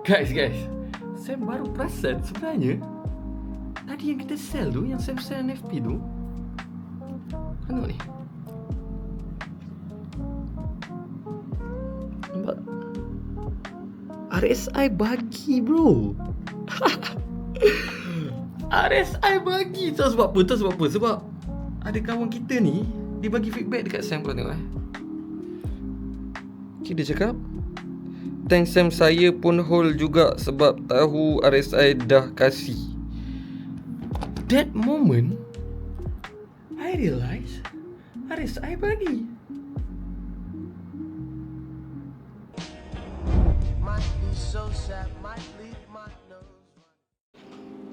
Guys, Sam baru perasan sebenarnya tadi yang kita sell tu, yang Sam sell NFP tu, tengok ni, nampak RSI bagi bro. RSI bagi. Tahu sebab apa? Sebab ada kawan kita ni, dia bagi feedback dekat Sam. Kau tengok okay, dia cakap, thanks Sam, saya pun hold juga sebab tahu RSI dah kasih. That moment I realise RSI bagi.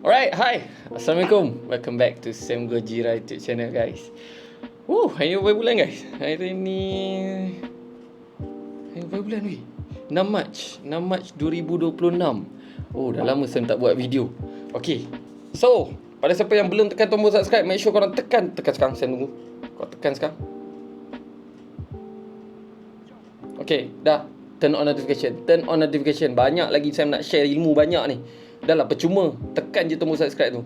Alright, hi, Assalamualaikum. Welcome back to Sam Gojira YouTube channel, guys. Hari ni berapa bulan, guys? Hari ni berapa bulan weh? 6 Mac 2026. Dah lama Sam tak buat video. Okay, so pada siapa yang belum tekan tombol subscribe, make sure korang tekan sekarang. Sam tunggu, kau tekan sekarang. Okay, dah. Turn on notification. Banyak lagi Sam nak share ilmu banyak ni. Dah lah, percuma tekan je tombol subscribe tu.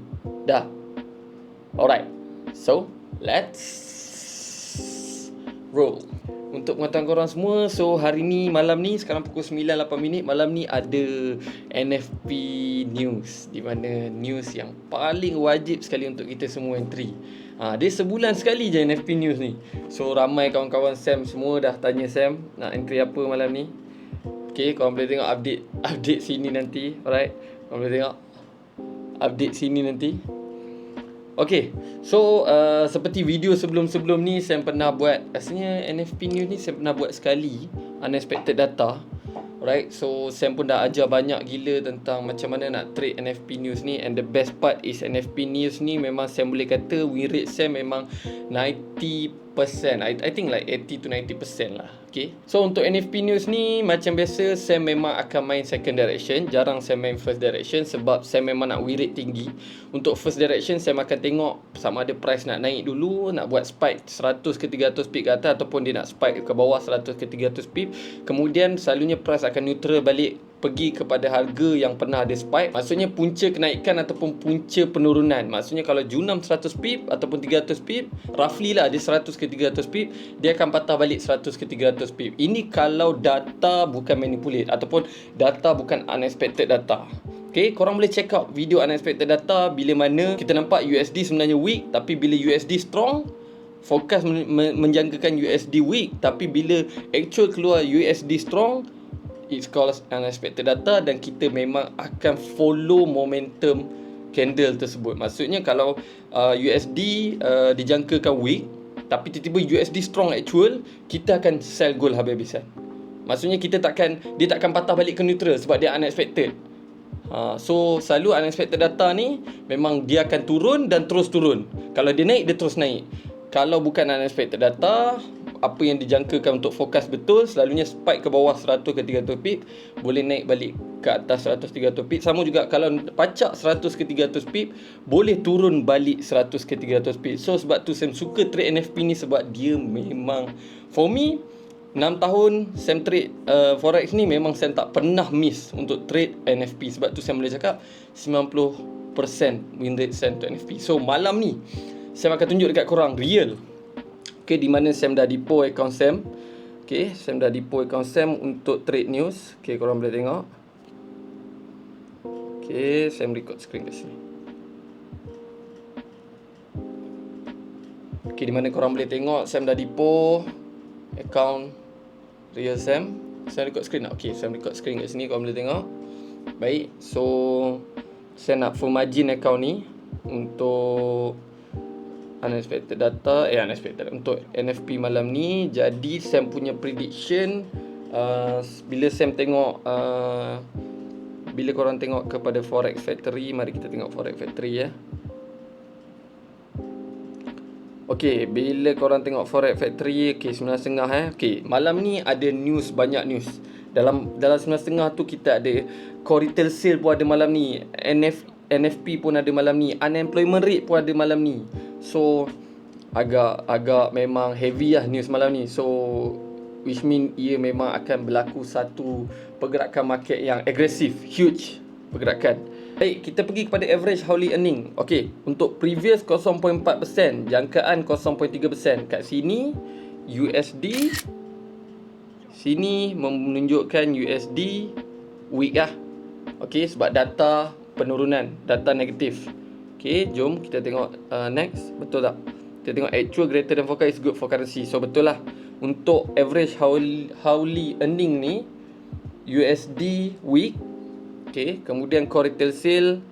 Dah. Alright, so let's roll. Untuk pengetahuan korang semua, so hari ni, malam ni, sekarang pukul 9.08, malam ni ada NFP News, di mana news yang paling wajib sekali untuk kita semua entry. Dia sebulan sekali je NFP News ni. So ramai kawan-kawan Sam semua dah tanya Sam nak entry apa malam ni. Okay, korang boleh tengok update sini nanti. Alright, korang boleh tengok update sini nanti. Okay, so seperti video sebelum-sebelum ni, saya pernah buat, rasanya NFP News ni saya pernah buat sekali, Unexpected Data. Alright, so Sam pun dah ajar banyak gila tentang macam mana nak trade NFP News ni. And the best part is NFP News ni memang Sam boleh kata win rate Sam memang 90%. I think like 80 to 90% lah. Okay, so untuk NFP News ni macam biasa Sam memang akan main second direction. Jarang Sam main first direction sebab Sam memang nak win rate tinggi. Untuk first direction Sam akan tengok sama ada price nak naik dulu, nak buat spike 100 ke 300 pip ke atas, ataupun dia nak spike ke bawah 100 ke 300 pip. Kemudian selalunya price akan neutral balik, pergi kepada harga yang pernah ada spike. Maksudnya punca kenaikan ataupun punca penurunan. Maksudnya kalau junam 100 pip ataupun 300 pip, roughly lah dia 100 ke 300 pip, dia akan patah balik 100 ke 300 pip. Ini kalau data bukan manipulate ataupun data bukan unexpected data. Okay, korang boleh check out video unexpected data bila mana kita nampak USD sebenarnya weak, tapi bila USD strong, forecast menjangkakan USD weak, tapi bila actual keluar USD strong, it's called unexpected data, dan kita memang akan follow momentum candle tersebut. Maksudnya kalau USD dijangkakan weak tapi tiba-tiba USD strong actual, kita akan sell gold habis-habisan. Maksudnya dia takkan patah balik ke neutral sebab dia unexpected. So selalu unexpected data ni memang dia akan turun dan terus turun. Kalau dia naik, dia terus naik. Kalau bukan unexpected data, apa yang dijangkakan untuk forecast betul, selalunya spike ke bawah 100 ke 300 pip, boleh naik balik ke atas 100-300 pip. Sama juga kalau pacak 100 ke 300 pip, boleh turun balik 100 ke 300 pip. So sebab tu Sam suka trade NFP ni, sebab dia memang, for me, 6 tahun Sam trade forex ni, memang Sam tak pernah miss untuk trade NFP. Sebab tu Sam boleh cakap 90% win rate Sam untuk NFP. So malam ni Sam akan tunjuk dekat korang real. Okay, di mana Sam dah depo account Sam. Okay, Sam dah depo account Sam untuk trade news. Okay, korang boleh tengok. Okay, Sam record screen kat sini. Okay, di mana korang boleh tengok Sam dah depo account real Sam. Sam record screen tak? Okay, Sam record screen kat sini, korang boleh tengok. Baik, so Sam nak full margin account ni untuk unexpected data, untuk NFP malam ni. Jadi Sam punya prediction, bila Sam tengok, bila korang tengok kepada Forex Factory, mari kita tengok Forex Factory ya. Okay, bila korang tengok Forex Factory, okay, 9.30 okay, malam ni ada news, banyak news. Dalam 9.30 tu kita ada core retail sale pun ada malam ni, NFP pun ada malam ni, unemployment rate pun ada malam ni. So agak memang heavy lah news malam ni. So which mean ia memang akan berlaku satu pergerakan market yang agresif, huge pergerakan. Baik, kita pergi kepada average hourly earning. Okey, untuk previous 0.4%, jangkaan 0.3%. Kat sini USD, sini menunjukkan USD week lah. Okey, sebab data penurunan, data negatif. Okey, jom kita tengok next. Betul tak? Kita tengok actual greater than forecast is good for currency. So betul lah. Untuk average hourly earning ni USD weak. Okay, kemudian core retail sale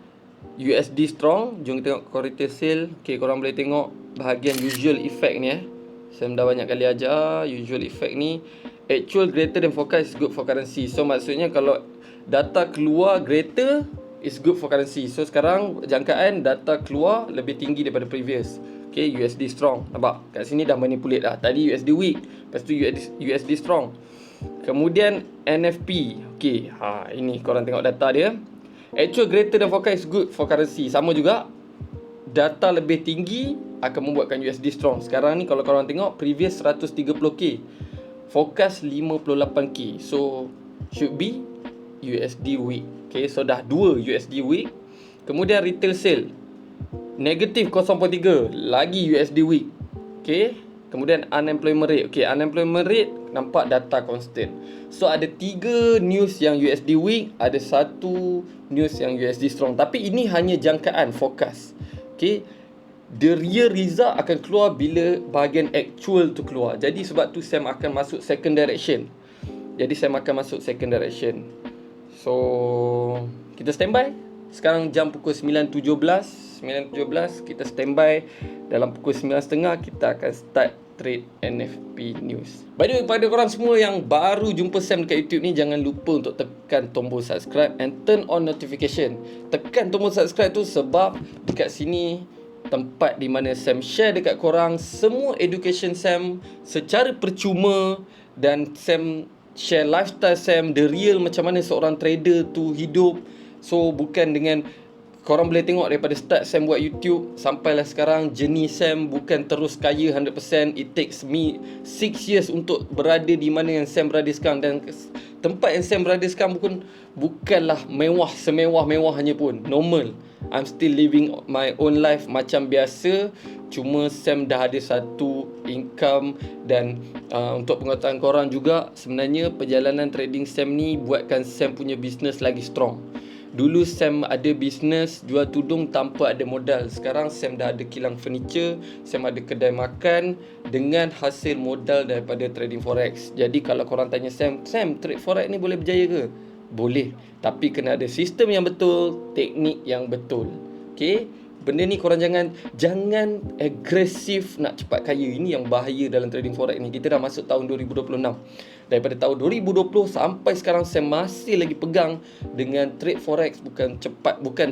USD strong. Jom kita tengok core retail sale. Okay, korang boleh tengok bahagian usual effect ni Saya dah banyak kali ajar usual effect ni. Actual greater than forecast is good for currency. So maksudnya kalau data keluar greater is good for currency. So sekarang jangkaan data keluar lebih tinggi daripada previous. Okay, USD strong. Nampak? Kat sini dah manipulate dah. Tadi USD weak, lepas tu USD strong. Kemudian NFP. Okay, ini korang tengok data dia. Actual greater than forecast is good for currency. Sama juga. Data lebih tinggi akan membuatkan USD strong. Sekarang ni kalau korang tengok previous 130k, forecast 58k. So should be USD weak. Okay, so dah 2 USD weak. Kemudian retail sale negatif 0.3, lagi USD weak. Okay, kemudian unemployment rate. Okay, unemployment rate nampak data constant. So ada 3 news yang USD weak, ada 1 news yang USD strong. Tapi ini hanya jangkaan, forecast. Okay, the real result akan keluar bila bahagian actual tu keluar. Jadi sebab tu Sam akan masuk second direction. So kita standby. Sekarang jam pukul 9.17 kita standby. Dalam pukul 9.30 kita akan start trade NFP news. By the way, pada korang semua yang baru jumpa Sam dekat YouTube ni, jangan lupa untuk tekan tombol subscribe and turn on notification. Tekan tombol subscribe tu sebab dekat sini tempat di mana Sam share dekat korang semua education Sam secara percuma, dan Sam share lifestyle Sam, the real macam mana seorang trader tu hidup. So bukan dengan korang boleh tengok daripada start Sam buat YouTube sampailah sekarang, journey Sam bukan terus kaya 100%. It takes me 6 years untuk berada di mana yang Sam berada sekarang, dan tempat yang Sam berada sekarang bukanlah mewah semewah-mewahnya pun. Normal. I'm still living my own life macam biasa. Cuma Sam dah ada satu income. Dan untuk pengetahuan korang juga, sebenarnya perjalanan trading Sam ni buatkan Sam punya business lagi strong. Dulu Sam ada bisnes jual tudung tanpa ada modal. Sekarang Sam dah ada kilang furniture, Sam ada kedai makan dengan hasil modal daripada trading forex. Jadi kalau korang tanya Sam, trade forex ni boleh berjaya ke? Boleh, tapi kena ada sistem yang betul, teknik yang betul. Okay, benda ni korang jangan agresif nak cepat kaya. Ini yang bahaya dalam trading forex ni. Kita dah masuk tahun 2026. Daripada tahun 2020 sampai sekarang Sam masih lagi pegang dengan trade forex. Bukan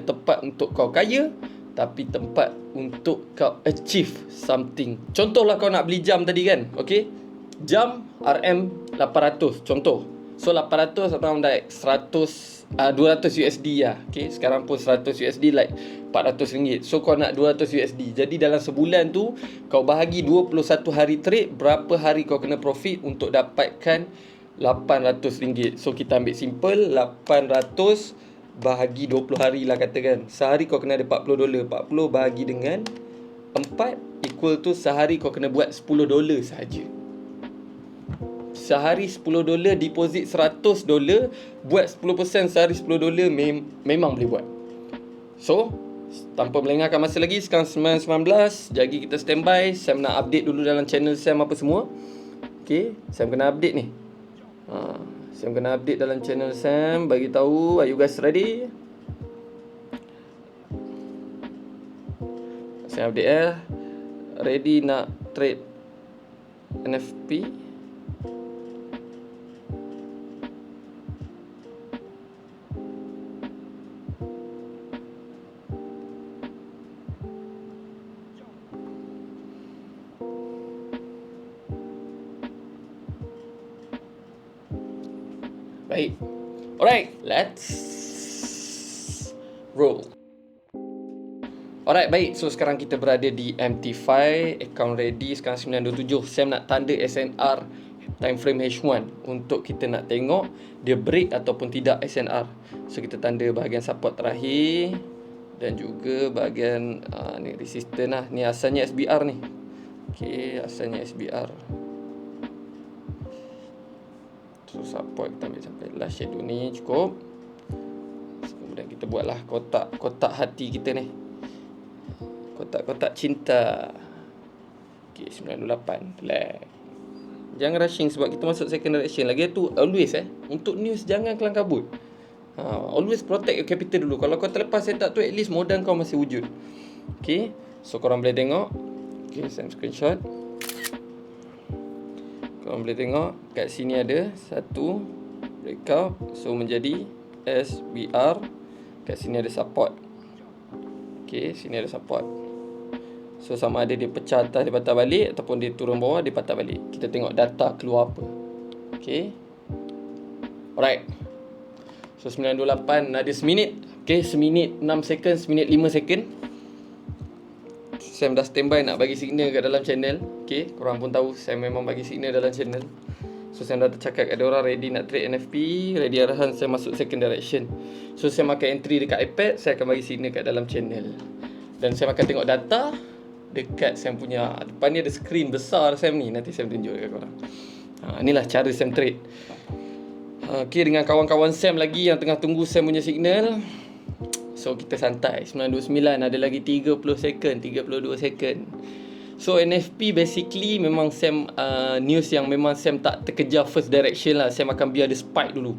tepat untuk kau kaya, tapi tempat untuk kau achieve something. Contohlah kau nak beli jam tadi kan. Okay, jam RM 800 contoh. So 800 around like 200 USD lah. Okay, sekarang pun 100 USD like RM400. So kau nak 200 USD. Jadi dalam sebulan tu kau bahagi 21 hari trade, berapa hari kau kena profit untuk dapatkan RM800. So kita ambil simple, 800 bahagi 20 hari lah katakan. Sehari kau kena ada $40. 40 bahagi dengan 4 equal to sehari kau kena buat $10 sahaja. Sehari $10, deposit $100, buat 10% sehari $10, memang boleh buat. So tanpa melengahkan masa lagi, sekarang 9.19. Jadi kita standby. Sam nak update dulu dalam channel Sam apa semua. Okay, Sam kena update ni. Sam kena update dalam channel Sam, bagi tahu. Are you guys ready? Sam update ready nak trade NFP. Baik. Alright, let's roll. Alright, baik. So sekarang kita berada di MT5, account ready. Sekarang 9.27. Sam nak tanda SNR time frame H1 untuk kita nak tengok dia break ataupun tidak SNR. So kita tanda bahagian support terakhir dan juga bahagian ni resistance lah. Ni asalnya SBR ni. Okey, asalnya SBR. So support kita ambil sampai last shadow ni cukup. Kemudian kita buatlah kotak hati kita ni. Kotak-kotak cinta. Okey, 98. Relax. Jangan rushing sebab kita masuk second direction. Lagi tu always untuk news jangan kelang kabut. Always protect your capital dulu. Kalau kau terlepas setup tu, at least modal kau masih wujud. Okay, so korang boleh tengok. Okay, saya screenshot. Korang boleh tengok kat sini ada satu breakout, so menjadi SBR. Kat sini ada support. Okay, sini ada support. So sama ada dia pecah atas, dia patah balik, ataupun dia turun bawah, dia patah balik. Kita tengok data keluar apa. Okay, alright. So 9.28 ada seminit. Okay, seminit 6 second, seminit 5 second. Sam dah standby nak bagi signal kat dalam channel. Okay, korang pun tahu Sam memang bagi signal dalam channel. So Sam dah tercakap kat diorang ready nak trade NFP, ready arahan Sam masuk second direction. So Sam akan entry dekat iPad, saya akan bagi signal kat dalam channel. Dan Sam akan tengok data dekat Sam punya, depan ni ada screen besar Sam ni, nanti Sam tunjuk kat korang. Inilah cara Sam trade. Okay, dengan kawan-kawan Sam lagi yang tengah tunggu Sam punya signal. So kita santai. 9.29 ada lagi 30 second, 32 second. So NFP basically memang Sam news yang memang Sam tak terkejar first direction lah. Sam akan biar dia spike dulu.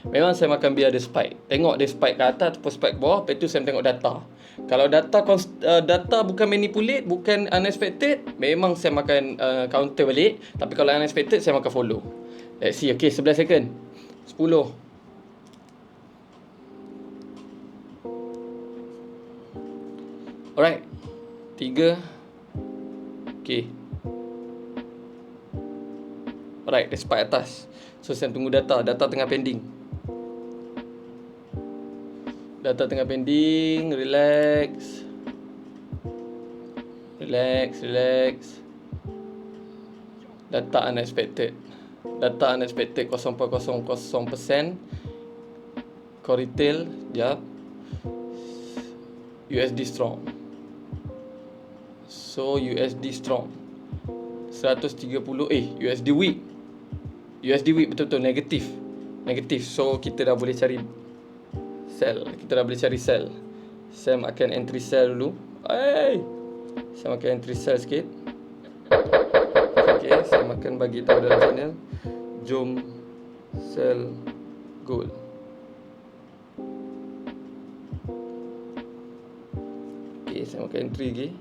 Memang Sam akan biar dia spike. Tengok dia spike ke atas ataupun spike ke bawah. Lepas tu Sam tengok data. Kalau data bukan manipulate, bukan unexpected, memang Sam akan counter balik. Tapi kalau unexpected, Sam akan follow. Let's see. Okay, 11 second, 10. Alright, 3. Okay. Alright, dia spike atas. So Sam tunggu data. Data tengah pending. Data tengah pending. Relax. Data unexpected. Data unexpected 0.00%. Core retail. Sekejap. USD strong. So USD strong 130. USD weak. USD weak betul-betul negatif. So kita dah boleh cari sell. Sam akan entry sell dulu. Sam akan entry sell sikit. Okay, Sam akan bagi tahu dalam channel, jom sell gold. Okay, Sam akan entry lagi.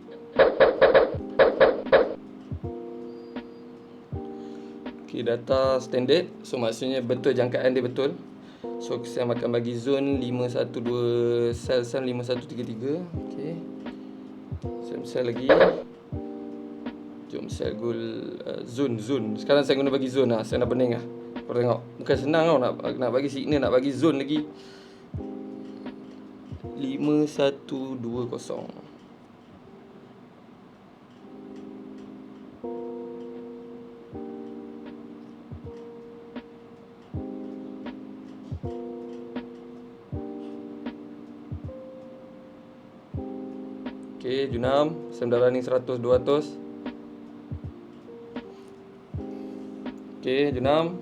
Okay, data standard. So maksudnya betul, jangkaan dia betul. So saya akan bagi zone 512, sell 5133. Okay, saya sell lagi. Jom sell gold. Zone. Sekarang saya guna bagi zone lah. Saya nak pening lah. Korang tengok, bukan senang tau nak bagi signal, nak bagi zone lagi. 5120. Okay, Junam, Sam dah running 100, 200. Okay, Junam.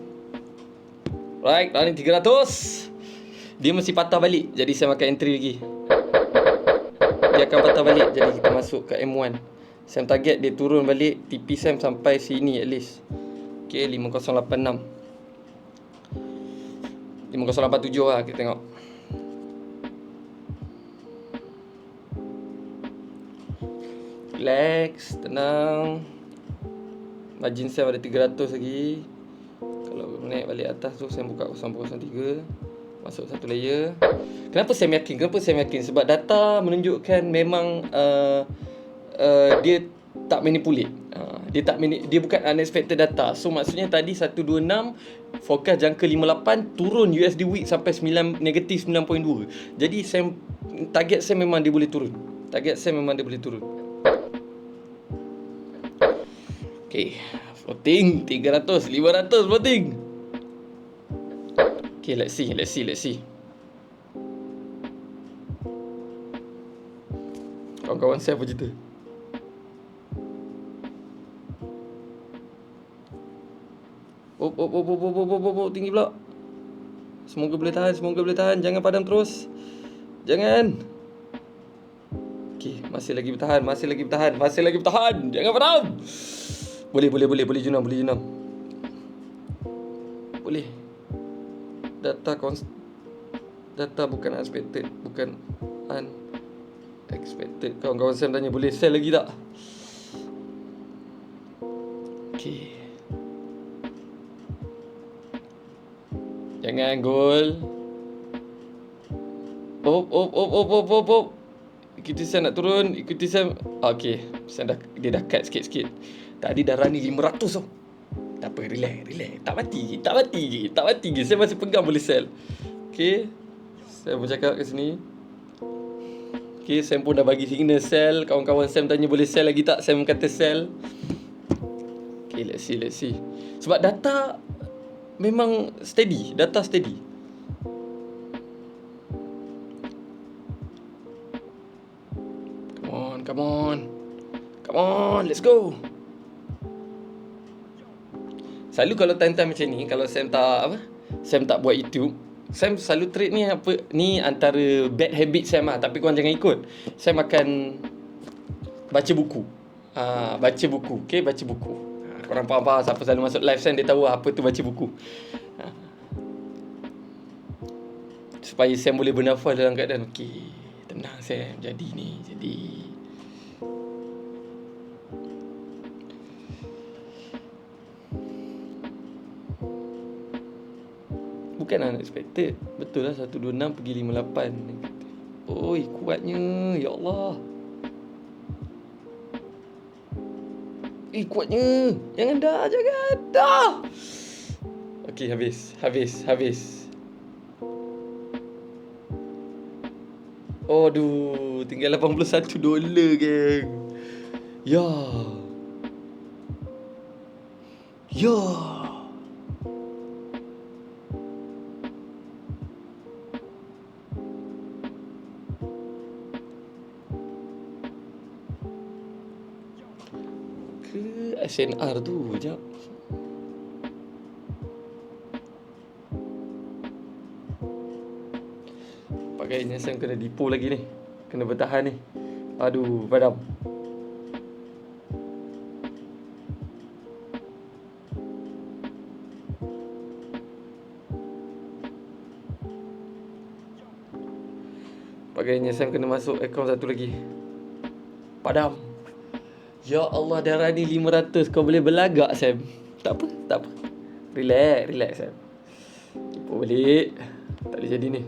Right, running 300. Dia mesti patah balik, jadi Sam akan entry lagi. Dia akan patah balik, jadi kita masuk ke M1. Sam target dia turun balik, TP Sam sampai sini at least. Okay, 5086. 5087 lah, kita tengok. Relax, tenang. Margin Sam ada 300 lagi. Kalau naik balik atas tu Sam buka 0.03, masuk satu layer. Kenapa Sam yakin? Sebab data menunjukkan memang dia tak manipulate. Dia bukan unexpected data. So maksudnya tadi 126, forecast jangka 58, turun USD week sampai negatif 9.2. Jadi target Sam memang dia boleh turun. Okay, floating 300, 500 floating. Okay, let's see. Kawan-kawan saya apa cerita? Oh, tinggi pula. Semoga boleh tahan. Jangan padam terus. Jangan. Okay, masih lagi bertahan. Jangan padam. Boleh junam. Boleh. Data bukan unexpected. Kawan-kawan Sam tanya boleh sell lagi tak? Okay. Jangan gol. Op. Ikuti Sam nak turun. Okay, Sam dia dah cut sikit-sikit. Tadi dah running 500 tau. Tak apa, relax. Tak mati je. Saya masih pegang boleh sell. Okay, saya pun cakap kat sini. Okay, Sam pun dah bagi signal sell. Kawan-kawan Sam tanya boleh sell lagi tak? Sam kata sell. Okay, let's see. Sebab data memang steady. Come on, let's go. Selalu kalau time-time macam ni, kalau Sam tak buat YouTube, Sam selalu trade ni antara bad habit Sam lah. Tapi korang jangan ikut. Sam akan baca buku. Okay, baca buku. Korang faham siapa selalu masuk live Sam, dia tahu apa tu baca buku. Supaya Sam boleh bernafas dalam keadaan okay, tenang Sam, jadi. Bukan unexpected. Betul lah 126 pergi 58. Oi, kuatnya. Ya Allah. Kuatnya. Jangan dah. Okay, habis. Aduh, tinggal $81, geng. Ya. Ke SNR tu, sekejap. Pakainya Sam kena dipo lagi ni. Kena bertahan ni. Aduh, padam. Pakainya Sam kena masuk akaun satu lagi. Padam. Ya Allah, dah running 500. Kau boleh berlagak, Sam. Tak apa. Relax, Sam. Tipu balik. Tak boleh jadi ni.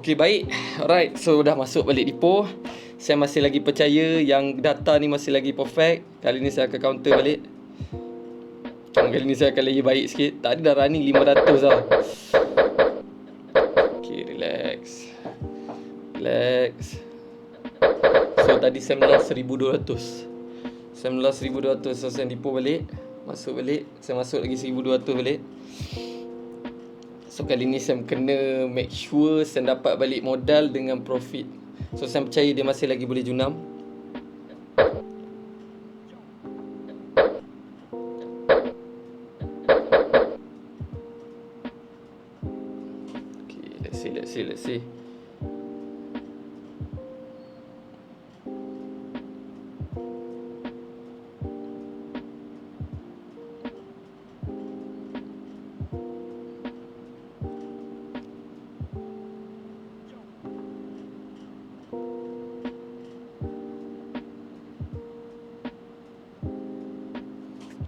Okay, baik. Alright, so dah masuk balik depo. Saya masih lagi percaya yang data ni masih lagi perfect. Kali ni saya akan counter balik. Kali ni saya akan lagi baik sikit. Tadi dah running 500 tau. Okay, relax. So tadi saya melas 1200. So saya depo balik. Masuk balik. Saya masuk lagi 1200 balik. So kali ni Sam kena make sure Sam dapat balik modal dengan profit. So Sam percaya dia masih lagi boleh junam. Okay, let's see.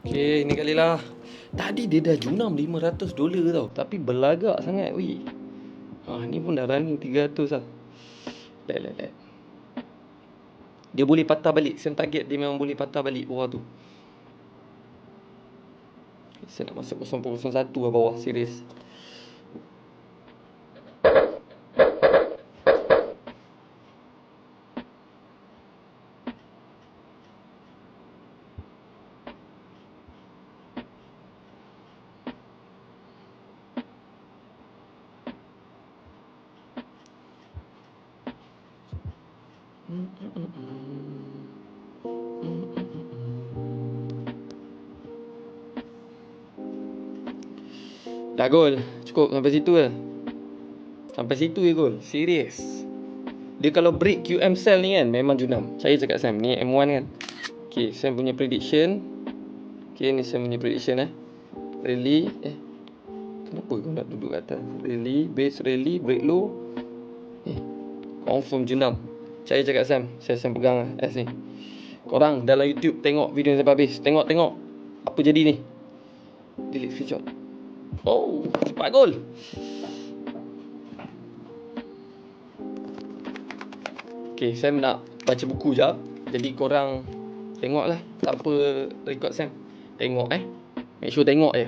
Okay, ini kali lah. Tadi dia dah junam $500 tau. Tapi berlagak sangat, weh. Ni pun dah running 300 lah. Let. Dia boleh patah balik. Sam target dia memang boleh patah balik bawah tu. Saya nak masuk 0.01 lah bawah. Serius. Dah gol. Cukup sampai situ lah. Sampai situ je gol. Serius. Dia kalau break QM cell ni kan, memang junam. Saya cakap Sam, ni M1 kan. Okay, Sam punya prediction. Okay, ni Sam punya prediction Rally. Kenapa kau nak duduk kat atas? Rally, base rally, break low. Confirm junam. Saya cakap Sam, saya Sam pegang S ni. Korang dalam YouTube tengok video ni sampai habis. Tengok. Apa jadi ni? Delete screenshot. Oh, cepat gol. Okay, Sam nak baca buku jap. Jadi korang tengoklah. Tak apa record Sam. Tengok Make sure tengok je.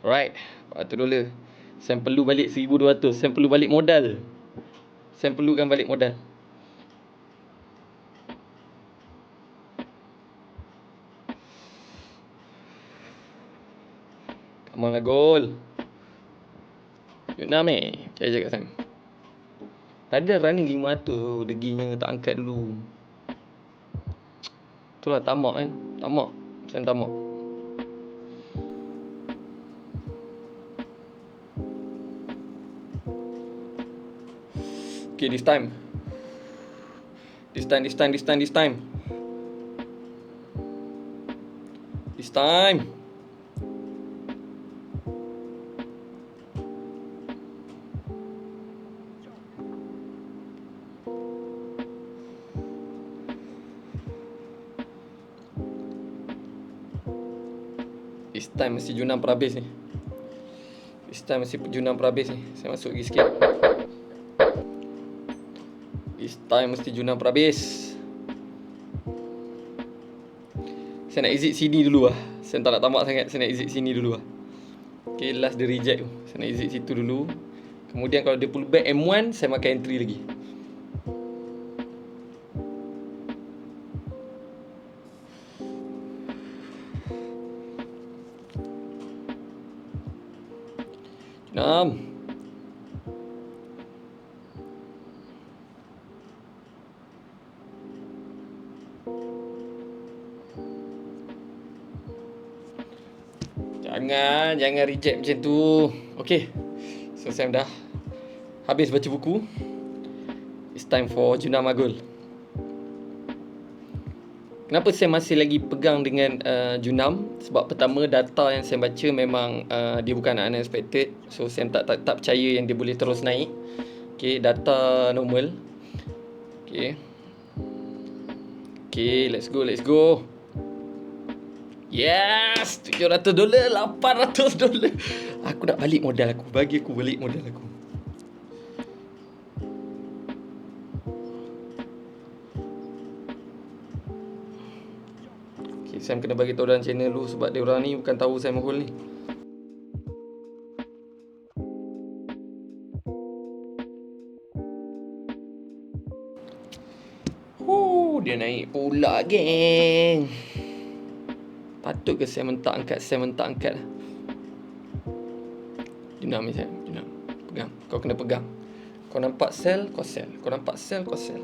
Alright, patut dulu. Sam perlu balik 1,200. Sam perlu balik modal. Sam perlukan balik modal. Come on lah gol. Vietnam ni. Saya cakap Sam. Tadi dah running 500. Deginya tak angkat dulu. Itulah tamak kan. Tamak. Sam tamak. Okay, this time. This time. This time mesti junam perhabis ni. Saya masuk lagi sikit. This time mesti junam perhabis. Saya nak exit sini dulu lah. Saya tak nak tamak sangat. Saya nak exit sini dulu lah. Okay, last dia reject tu. Saya nak exit situ dulu. Kemudian kalau dia pull back M1, saya makan entry lagi. Junam. Jangan reject macam tu. Okay, so Sam dah habis baca buku. It's time for Junam Agul. Kenapa saya masih lagi pegang dengan Junam? Sebab pertama, data yang saya baca memang dia bukan unexpected. So saya tak percaya yang dia boleh terus naik. Okay, data normal. Okay, let's go. Yes, $700, $800. Aku nak balik modal aku. Bagi aku balik modal aku. Okay, Sam kena bagi tahu dalam channel dulu sebab dia orang ni bukan tahu Sam Hole ni. Dia naik pula, geng. Patut ke saya mentak angkat? Saya mentak angkat lah. Junam ni saya. Junam. Pegang. Kau kena pegang. Kau nampak sell, kau sell. Kau nampak sell, kau sell.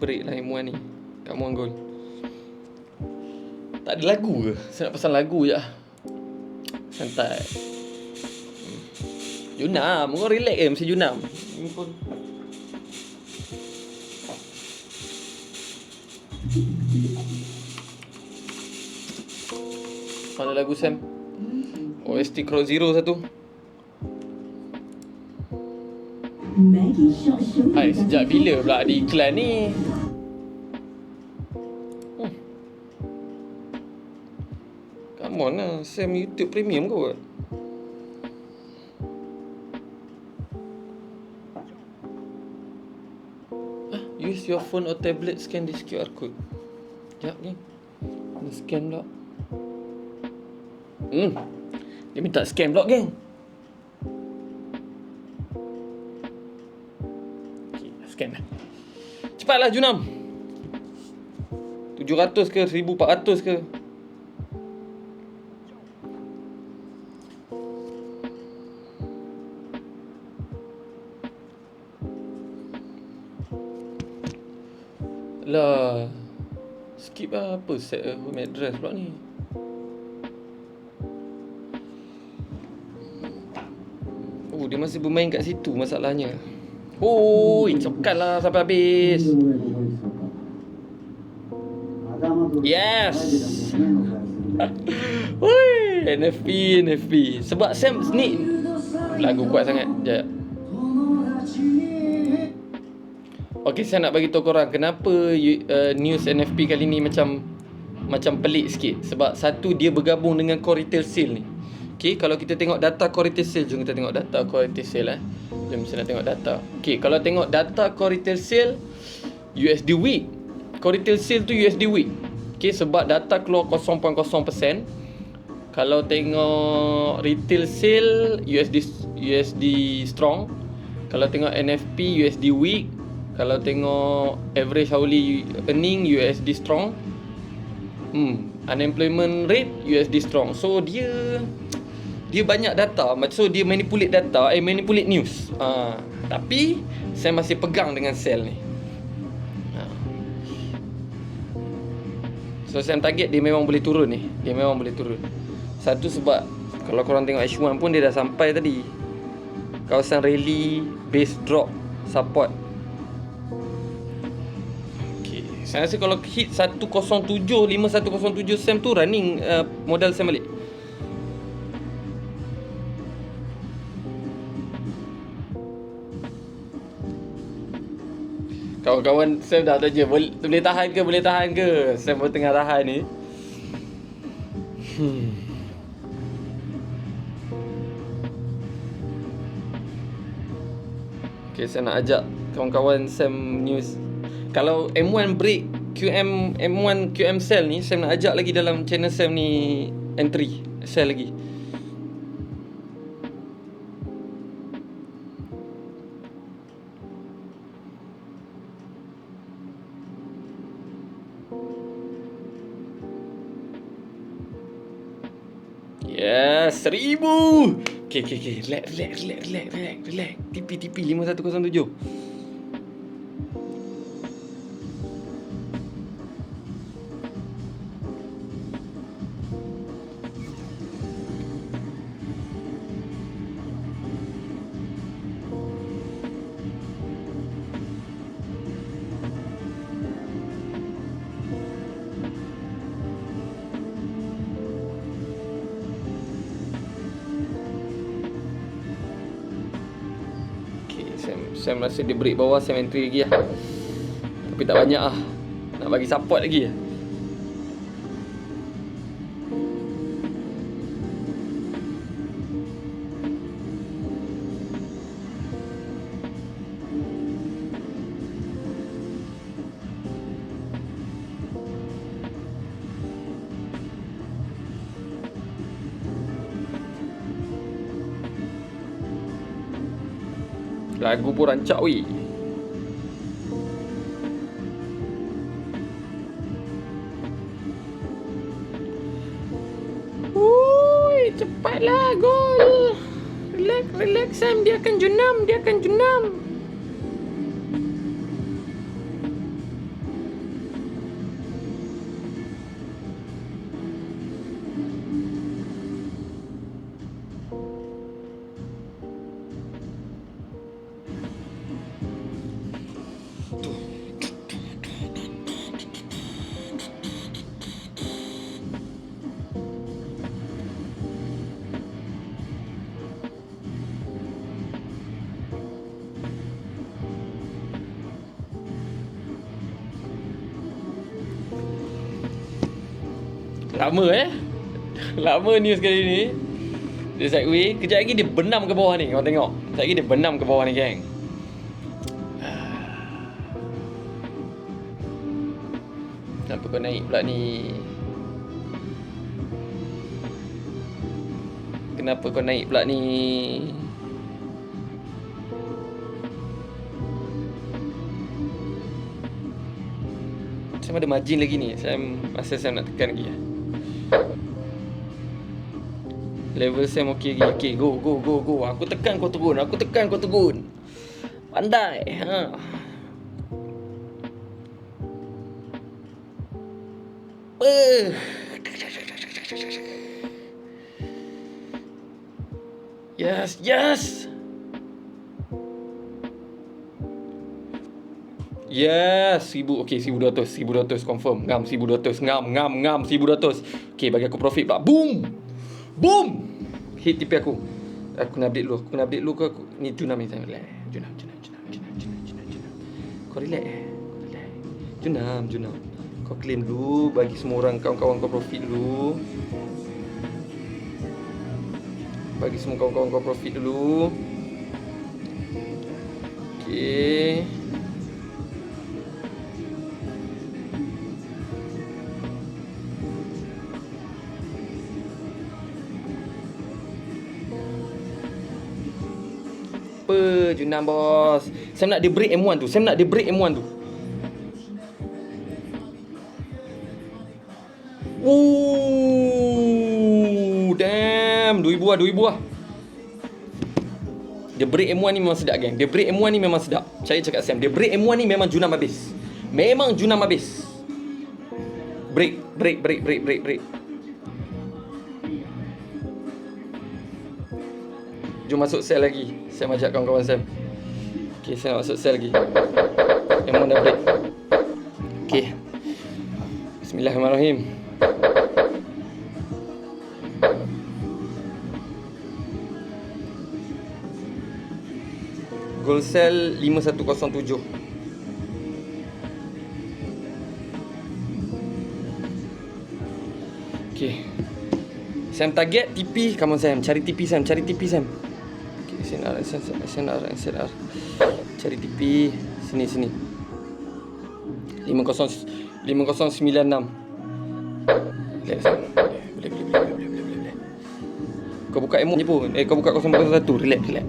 Break lah M1 ni. Kat Muang Gol. Tak ada lagu ke? Saya nak pasang lagu je lah. Santai. Junam. Kau relax mesti Junam. Ini pun. Mana lagu Sam? OST Cross Zero satu. Hai, sejak bila pula ada iklan ni? Come on lah, Sam YouTube Premium kot. Use your phone or tablet, scan this QR code. Sekejap ni, kena scan pula. Dia minta scan pula, geng. Okay, scan dah. Cepatlah Junam. 700 ke 1400 ke? Lah, skip lah. Apa set home address pula ni? Oh, dia masih bermain kat situ masalahnya. Oh, cokatlah sampai habis. Yes. Woi, NFP. Sebab Sam ni lagu kuat sangat. Sekejap. Okay, saya nak bagi tahu korang kenapa news NFP kali ni macam pelik sikit. Sebab satu, dia bergabung dengan core retail sale ni. Okay, kalau kita tengok data core retail sale, jom kita tengok data core retail sale. Jom kita nak tengok data. Okay, kalau tengok data core retail sale USD week, core retail sale tu USD week. Okay, sebab data keluar 0.0%. Kalau tengok retail sale USD strong. Kalau tengok NFP USD week. Kalau tengok average hourly earning USD strong. Unemployment rate USD strong. So dia banyak data. So dia manipulate data, manipulate news. Tapi saya masih pegang dengan sell ni. So saya target dia memang boleh turun ni. Dia memang boleh turun. Satu sebab kalau korang tengok H1 pun dia dah sampai tadi. Kawasan rally, base drop, support. Saya rasa kalau hit 107, 5107 Sam tu running modal Sam balik. Kawan-kawan Sam dah tanya boleh tahan ke? Sam pun tengah tahan ni. Okay, saya nak ajak kawan-kawan Sam News. Kalau M1 break M1 QM sell ni, Sam nak ajak lagi dalam channel Sam ni entry sell lagi. Yes, 1000. Okay. Relax. TP 5107. Saya rasa dia break bawah, saya entry lagi lah. Tapi tak banyak lah. Nak bagi support lagi lah. Lagu pun rancak weh. Ui, cepatlah gol. Relax Sam, dia akan jenam. Lama Lama news kali ni. Dia sideway. Kejap lagi dia benam ke bawah ni. Kau tengok. Kejap lagi dia benam ke bawah ni, geng. Kenapa kau naik pula ni? Kenapa kau naik pula ni? Saya ada margin lagi ni. Saya rasa saya nak tekan lagi. Level Sam okey lagi. Okey, go. Aku tekan kau turun. Pandai. Yes. Yes, 1200 confirm. Ngam 1200. Ngam 1200. Okey, bagi aku profit pula. Boom. Hit TP aku. Aku nak update dulu. Aku ni Junam ni relax. Junam. Kau relax. Junam. Kau claim dulu, bagi semua orang kawan-kawan kau profit dulu. Okey. Apa Junam bos? Saya nak dia break M1 tu. Damn, 2000 lah. Dia break M1 ni memang sedap, geng. Saya cakap Sam, dia break M1 ni memang Junam habis. Break. Jom masuk sel lagi. Saya ajak kawan-kawan Sam. Okay, saya nak masuk sel lagi. M1 dah break. Okay, Bismillahirrahmanirrahim. Gold cell 5107. Okay, Sam target TP. Come on Sam, cari TP Sam. Okay, SNR. Cari TP. Sini 5096. Boleh Sam. Boleh. Kau buka M1 je pun. Kau buka 001. Relax.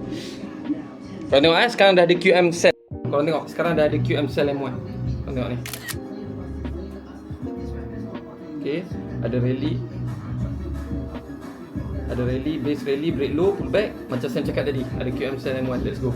Kau tengok sekarang dah ada QM cell. Kau tengok sekarang dah ada QM cell M1. Kau tengok ni. Okay, ada rally, base rally, break low, pull back. Macam saya cakap tadi, ada QM cell M1. Let's go.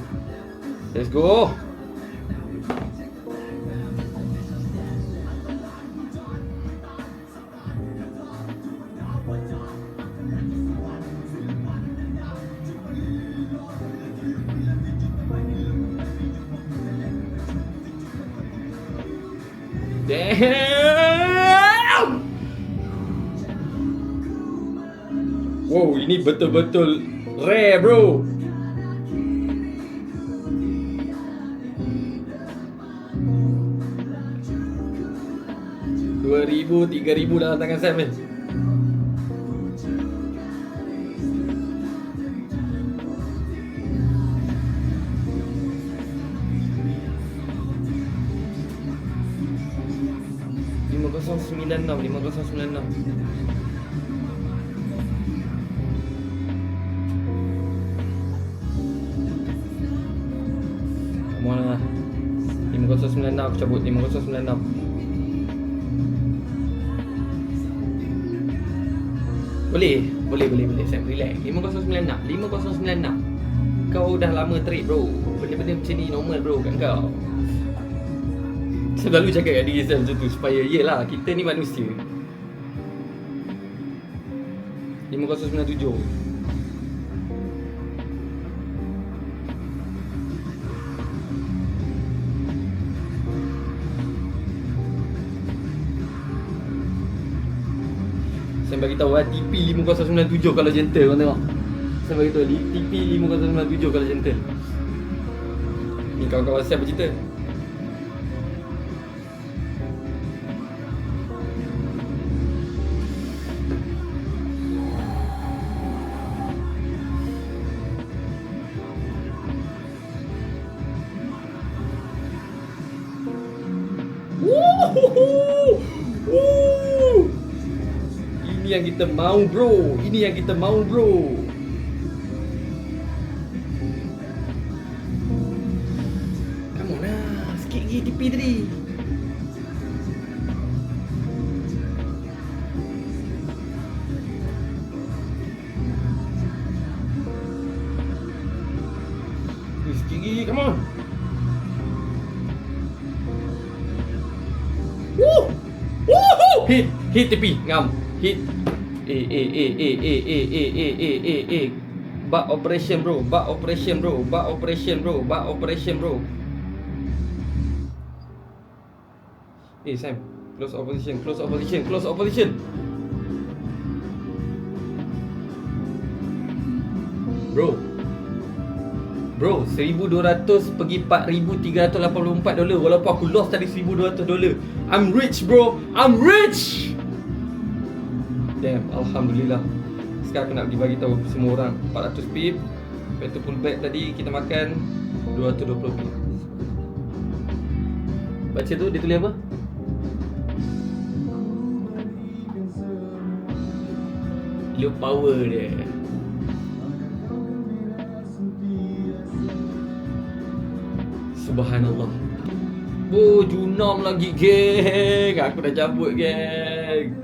Damn. Wow, ini betul-betul rare, bro. $2,000, $3,000 dalam tangan Sam ni. $5096. Mana 5096 aku cabut 5096. Boleh Sam, relax. 5096. Kau dah lama trade, bro. Benda-benda macam ni normal, bro, kat kau. Saya selalu cakap kat diri saya macam tu supaya yelah, kita ni manusia. 5097. Saya bagi tahu TP 5097 kalau gentle, kau tengok. Saya bagi tahu TP 5097 kalau gentle. Ni kawan-kawan saya bercerita. Ini yang kita mau bro. Ini yang kita mau bro. Come on lah. Sikit lagi TP tadi. Sikit lagi. Come on. Hit tepi, ngam. Hit. Back operation bro. Sam, close opposition. Bro, 1,200 pergi 4,384 dolar. Walaupun aku lost tadi $1,200. I'm rich bro. Damn, Alhamdulillah. Sekarang aku nak pergi bagi tahu semua orang 400 pip. Lepas tu pullback tadi kita makan 220 pip. Baca tu dia tulis apa? Low power dia. Subhanallah. Junam lagi geng. Aku dah cabut geng.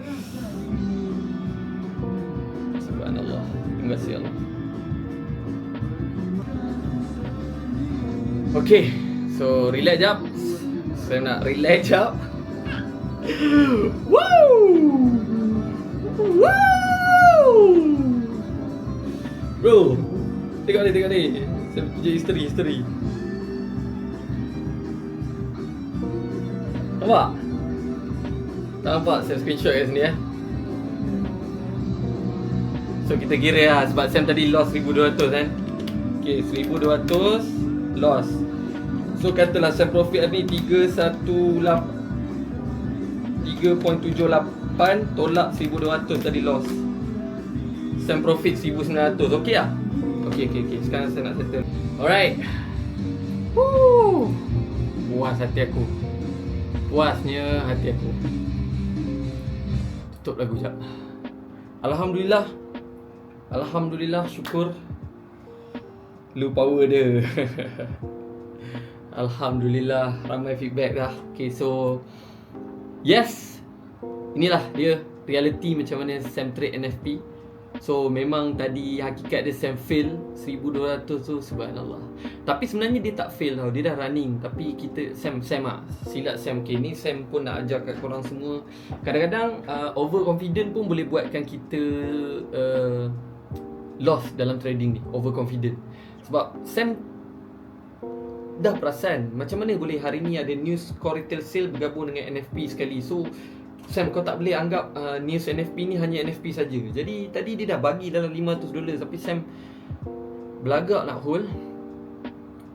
Subhanallah. Terima kasih Allah. Okay, so relax jap. Saya nak relax jap. Bro, tengok ni. Saya punya history. Nampak? Tak nampak saya screenshot kat sini So kita kira lah sebab Sam tadi lost 1,200 kan. Okay, 1,200 loss. So katalah Sam profit ni 3.78 tolak 1,200 tadi loss. Sam profit 1,900. Okay lah? Okay. Sekarang saya nak settle. Alright. Puas hati aku. Puasnya hati aku. Tutup lagu jap. Alhamdulillah, syukur. Low power dia. Alhamdulillah, ramai feedback dah. Okay, so yes, inilah dia reality macam mana Sam trade NFT. So memang tadi hakikat dia Sam fail 1,200 tu, subhanallah. Tapi sebenarnya dia tak fail tau, dia dah running. Tapi kita Sam silap Sam. Okay, ni Sam pun nak ajar kat korang semua. Kadang-kadang overconfident pun boleh buatkan kita loss dalam trading ni. Overconfident. Sebab Sam dah perasan macam mana boleh hari ni ada news core retail sale bergabung dengan NFP sekali. So Sam, kau tak boleh anggap news NFP ni hanya NFP saja. Jadi tadi dia dah bagi dalam $500, tapi Sam belagak nak hold.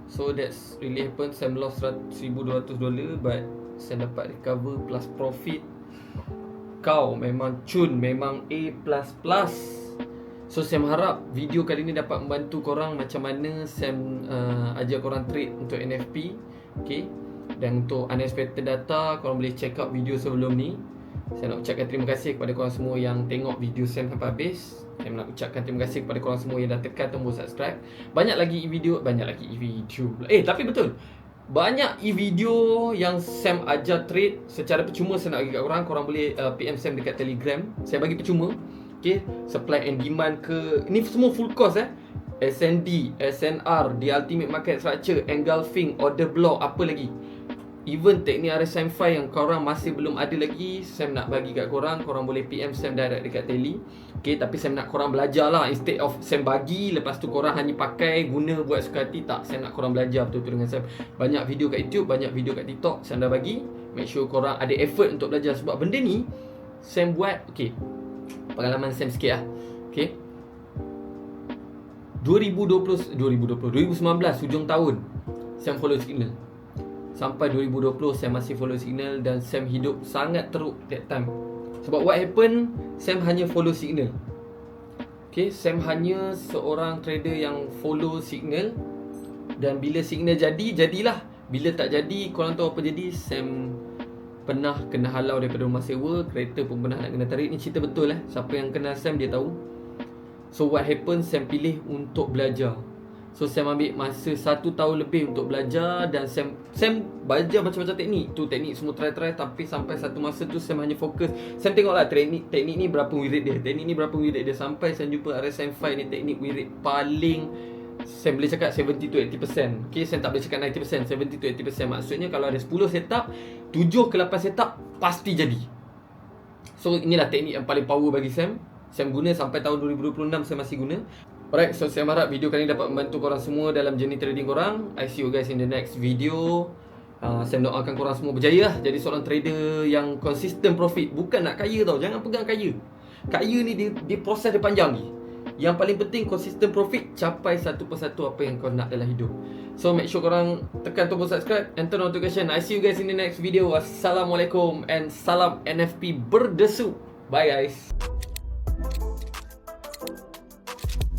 So that's really happened. Sam lost $1,200, but Sam dapat recover plus profit. Kau memang cun, memang A++. So Sam harap video kali ni dapat membantu korang macam mana Sam ajar korang trade untuk NFP. Okay. Dan untuk unexpected data, korang boleh check out video sebelum ni. Saya nak ucapkan terima kasih kepada korang semua yang tengok video Sam sampai habis. Saya nak ucapkan terima kasih kepada korang semua yang dah tekan tombol subscribe. Banyak lagi e-video. Tapi betul, banyak e-video yang Sam ajar trade secara percuma. Saya nak bagi kat korang. Korang boleh PM Sam dekat Telegram. Saya bagi percuma. Okay, supply and demand ke, ini semua full cost SND, SNR, The Ultimate Market Structure, Engulfing, Order Block, apa lagi, even teknik RSI yang korang masih belum ada lagi, Sam nak bagi kat korang. Korang boleh PM Sam direct dekat Tele. Okay, tapi Sam nak korang belajar lah. Instead of Sam bagi, lepas tu korang hanya pakai, guna buat suka hati. Tak, Sam nak korang belajar betul-betul dengan Sam. Banyak video kat YouTube, banyak video kat TikTok Sam dah bagi. Make sure korang ada effort untuk belajar. Sebab benda ni Sam buat, okay, pengalaman Sam sikit lah. Okay, 2019 hujung tahun Sam follow signal. Sampai 2020 Sam masih follow signal. Dan Sam hidup sangat teruk that time. Sebab what happen, Sam hanya follow signal. Okay, Sam hanya seorang trader yang follow signal. Dan bila signal jadi, jadilah. Bila tak jadi, korang tahu apa jadi? Sam pernah kena halau daripada rumah sewa, kereta pun pernah nak kena tarik. Ni cerita betul siapa yang kenal Sam dia tahu. So what happened, Sam pilih untuk belajar. So Sam ambil masa 1 tahun lebih untuk belajar. Dan Sam belajar macam-macam teknik. Tu teknik semua try. Tapi sampai satu masa tu Sam hanya fokus. Sam tengoklah teknik ni berapa wirid dia, teknik ni berapa wirid dia. Sampai Sam jumpa RSM5 ni teknik wirid paling, Sam boleh cakap 70 to 80%. Okay, Sam tak boleh cakap 90%, 70 to 80%. Maksudnya kalau ada 10 setup, 7 ke 8 setup pasti jadi. So inilah teknik yang paling power bagi Sam. Sam guna sampai tahun 2026, Sam masih guna. Alright, so Sam harap video kali ni dapat membantu korang semua dalam journey trading korang. I see you guys in the next video. Sam doakan korang semua berjaya lah. Jadi seorang trader yang consistent profit. Bukan nak kaya tau, jangan pegang kaya. Kaya ni dia proses dia panjang ni. Yang paling penting consistent profit, capai satu persatu apa yang kau nak dalam hidup. So make sure korang tekan tombol subscribe and turn on notification. I see you guys in the next video. Assalamualaikum and salam NFP berdesu. Bye guys.